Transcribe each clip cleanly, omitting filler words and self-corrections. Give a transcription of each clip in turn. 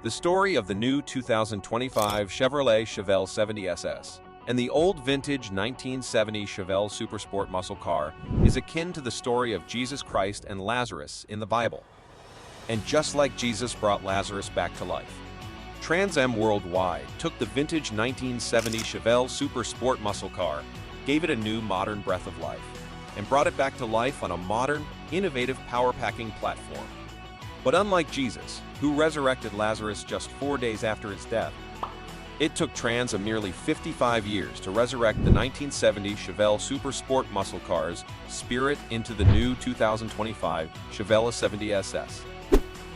The story of the new 2025 Chevrolet Chevelle 70SS and the old vintage 1970 Chevelle Super Sport muscle car is akin to the story of Jesus Christ and Lazarus in the Bible. And just like Jesus brought Lazarus back to life, Trans Am Worldwide took the vintage 1970 Chevelle Super Sport muscle car, gave it a new modern breath of life, and brought it back to life on a modern, innovative power-packing platform. But unlike Jesus, who resurrected Lazarus just 4 days after his death, it took Trans Am nearly 55 years to resurrect the 1970 Chevelle Super Sport muscle car's spirit into the new 2025 Chevelle 70SS.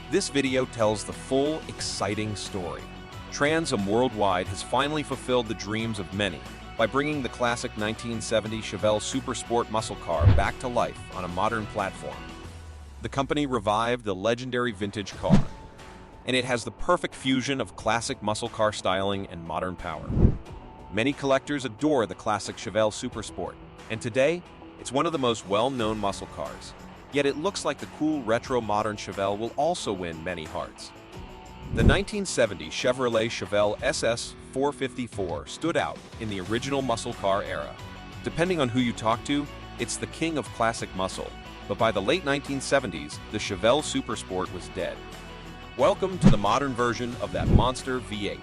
This video tells the full, exciting story. Trans Am Worldwide has finally fulfilled the dreams of many by bringing the classic 1970 Chevelle Super Sport muscle car back to life on a modern platform. The company revived the legendary vintage car, and it has the perfect fusion of classic muscle car styling and modern power. Many collectors adore the classic Chevelle Super Sport, and today, it's one of the most well-known muscle cars. Yet it looks like the cool retro modern Chevelle will also win many hearts. The 1970 Chevrolet Chevelle SS 454 stood out in the original muscle car era. Depending on who you talk to, it's the king of classic muscle, but by the late 1970s, the Chevelle Super Sport was dead. Welcome to the modern version of that monster V8.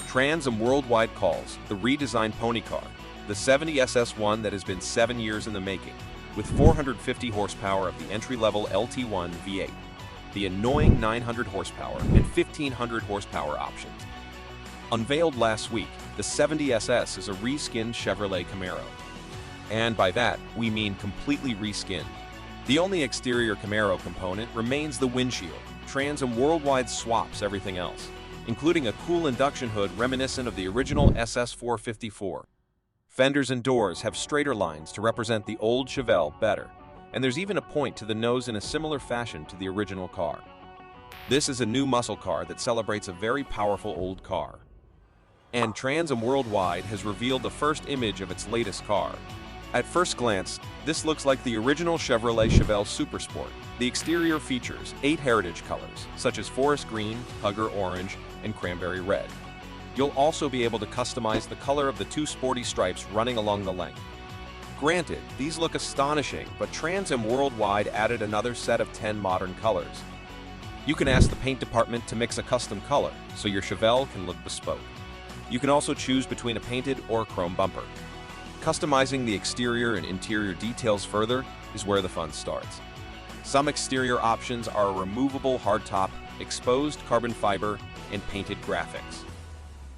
Trans Am Worldwide calls the redesigned pony car the 70SS1 that has been 7 years in the making, with 450 horsepower of the entry-level LT1 V8, the annoying 900 horsepower and 1500 horsepower options. Unveiled last week, the 70SS is a reskinned Chevrolet Camaro. And by that, we mean completely reskinned. The only exterior Camaro component remains the windshield. Trans Am Worldwide swaps everything else, including a cool induction hood reminiscent of the original SS 454. Fenders and doors have straighter lines to represent the old Chevelle better, and there's even a point to the nose in a similar fashion to the original car. This is a new muscle car that celebrates a very powerful old car. And Trans Am Worldwide has revealed the first image of its latest car. At first glance, this looks like the original Chevrolet Chevelle Super Sport. The exterior features 8 heritage colors, such as forest green, hugger orange, and cranberry red. You'll also be able to customize the color of the 2 sporty stripes running along the length. Granted, these look astonishing, but Trans Am Worldwide added another set of 10 modern colors. You can ask the paint department to mix a custom color, so your Chevelle can look bespoke. You can also choose between a painted or a chrome bumper. Customizing the exterior and interior details further is where the fun starts. Some exterior options are a removable hardtop, exposed carbon fiber, and painted graphics.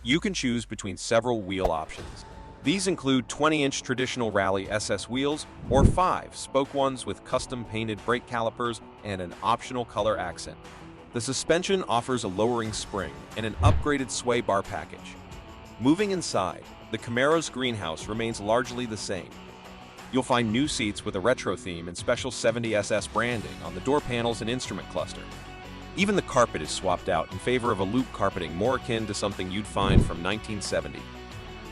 You can choose between several wheel options. These include 20-inch traditional Rally SS wheels or 5 spoke ones with custom painted brake calipers and an optional color accent. The suspension offers a lowering spring and an upgraded sway bar package. Moving inside, the Camaro's greenhouse remains largely the same. You'll find new seats with a retro theme and special 70SS branding on the door panels and instrument cluster. Even the carpet is swapped out in favor of a loop carpeting more akin to something you'd find from 1970.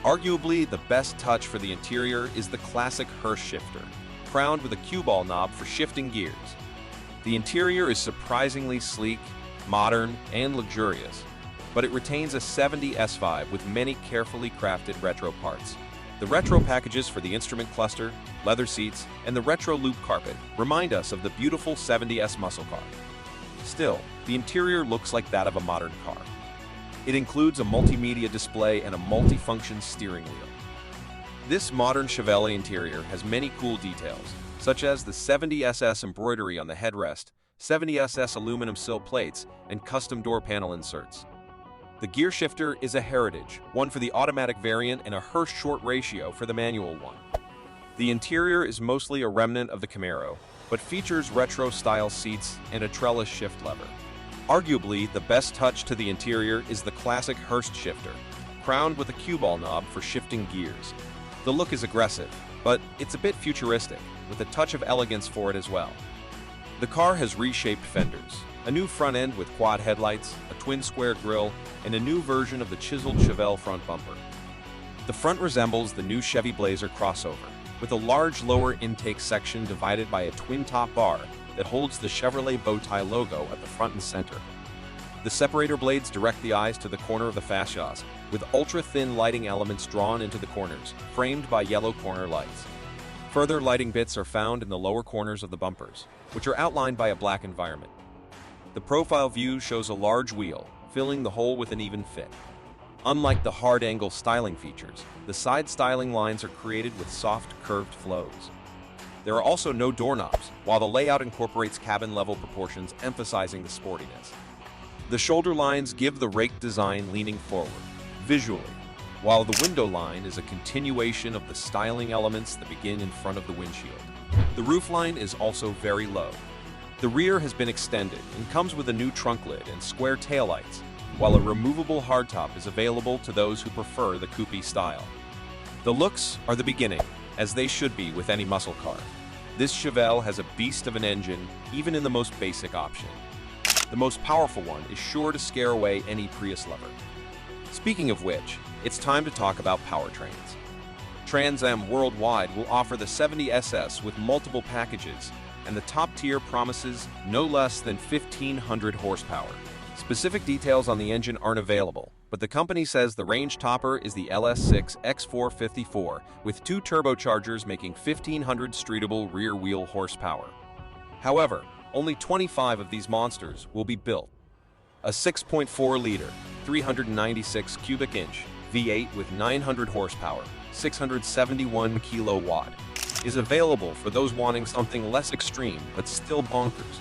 Arguably, the best touch for the interior is the classic hearse shifter, crowned with a cue ball knob for shifting gears. The interior is surprisingly sleek, modern, and luxurious, but it retains a 70S vibe with many carefully crafted retro parts. The retro packages for the instrument cluster, leather seats, and the retro loop carpet remind us of the beautiful 70S muscle car. Still, the interior looks like that of a modern car. It includes a multimedia display and a multifunction steering wheel. This modern Chevelle interior has many cool details, such as the 70SS embroidery on the headrest, 70SS aluminum sill plates, and custom door panel inserts. The gear shifter is a heritage, one for the automatic variant and a Hurst short ratio for the manual one. The interior is mostly a remnant of the Camaro, but features retro-style seats and a trellis shift lever. Arguably, the best touch to the interior is the classic Hurst shifter, crowned with a cue ball knob for shifting gears. The look is aggressive, but it's a bit futuristic, with a touch of elegance for it as well. The car has reshaped fenders, a new front end with quad headlights, a twin square grille, and a new version of the chiseled Chevelle front bumper. The front resembles the new Chevy Blazer crossover, with a large lower intake section divided by a twin top bar that holds the Chevrolet bow tie logo at the front and center. The separator blades direct the eyes to the corner of the fascias, with ultra-thin lighting elements drawn into the corners, framed by yellow corner lights. Further lighting bits are found in the lower corners of the bumpers, which are outlined by a black environment. The profile view shows a large wheel, filling the hole with an even fit. Unlike the hard-angle styling features, the side styling lines are created with soft, curved flows. There are also no doorknobs, while the layout incorporates cabin-level proportions emphasizing the sportiness. The shoulder lines give the rake design leaning forward, visually, while the window line is a continuation of the styling elements that begin in front of the windshield. The roofline is also very low. The rear has been extended and comes with a new trunk lid and square taillights, while a removable hardtop is available to those who prefer the coupe style. The looks are the beginning, as they should be with any muscle car. This Chevelle has a beast of an engine, even in the most basic option. The most powerful one is sure to scare away any Prius lover. Speaking of which, it's time to talk about powertrains. Trans Am Worldwide will offer the 70SS with multiple packages, and the top tier promises no less than 1,500 horsepower. Specific details on the engine aren't available, but the company says the range topper is the LS6 X454 with 2 turbochargers making 1,500 streetable rear-wheel horsepower. However, only 25 of these monsters will be built. A 6.4-liter, 396 cubic inch V8 with 900 horsepower, 671 kilowatt, is available for those wanting something less extreme but still bonkers.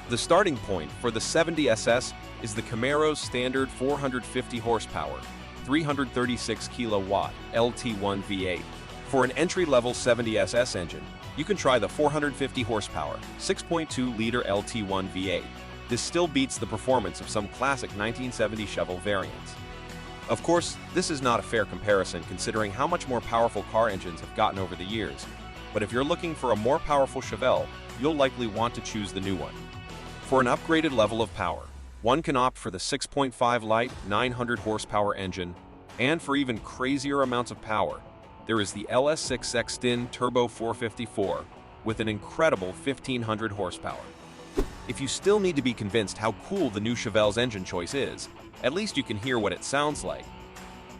The starting point for the 70SS is the Camaro's standard 450 horsepower, 336 kilowatt LT1 V8. For an entry-level 70SS engine, you can try the 450 horsepower, 6.2-liter LT1 V8. This still beats the performance of some classic 1970 Chevelle variants. Of course, this is not a fair comparison considering how much more powerful car engines have gotten over the years, but if you're looking for a more powerful Chevelle, you'll likely want to choose the new one. For an upgraded level of power, one can opt for the 6.5 light 900 horsepower engine, and for even crazier amounts of power, there is the LS6 X-Din Turbo 454 with an incredible 1,500 horsepower. If you still need to be convinced how cool the new Chevelle's engine choice is, at least you can hear what it sounds like.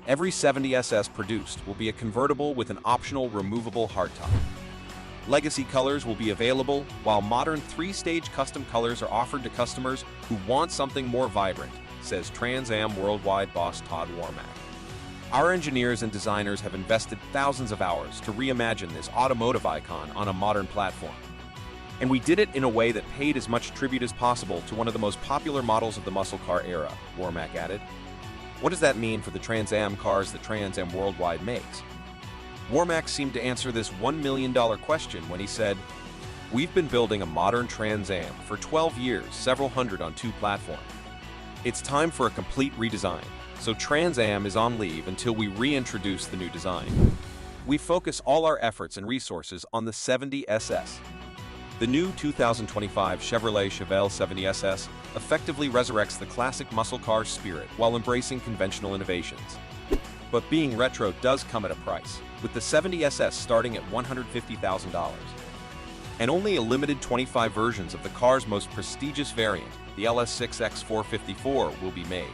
Every 70SS produced will be a convertible with an optional removable hardtop. Legacy colors will be available, while modern 3-stage custom colors are offered to customers who want something more vibrant, says Trans Am Worldwide boss Todd Warmack. Our engineers and designers have invested thousands of hours to reimagine this automotive icon on a modern platform. And we did it in a way that paid as much tribute as possible to one of the most popular models of the muscle car era, Warmack added. What does that mean for the Trans Am cars that Trans Am Worldwide makes? Warmack seemed to answer this $1 million question when he said, "We've been building a modern Trans Am for 12 years, several hundred on 2 platforms. It's time for a complete redesign, so Trans Am is on leave until we reintroduce the new design. We focus all our efforts and resources on the 70SS. The new 2025 Chevrolet Chevelle 70SS effectively resurrects the classic muscle car spirit while embracing conventional innovations. But being retro does come at a price, with the 70SS starting at $150,000. And only a limited 25 versions of the car's most prestigious variant, the LS6 X454, will be made.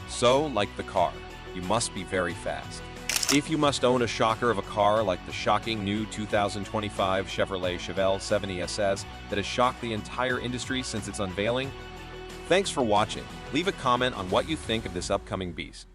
So, like the car, you must be very fast. If you must own a shocker of a car like the shocking new 2025 Chevrolet Chevelle 70SS that has shocked the entire industry since its unveiling, thanks for watching. Leave a comment on what you think of this upcoming beast.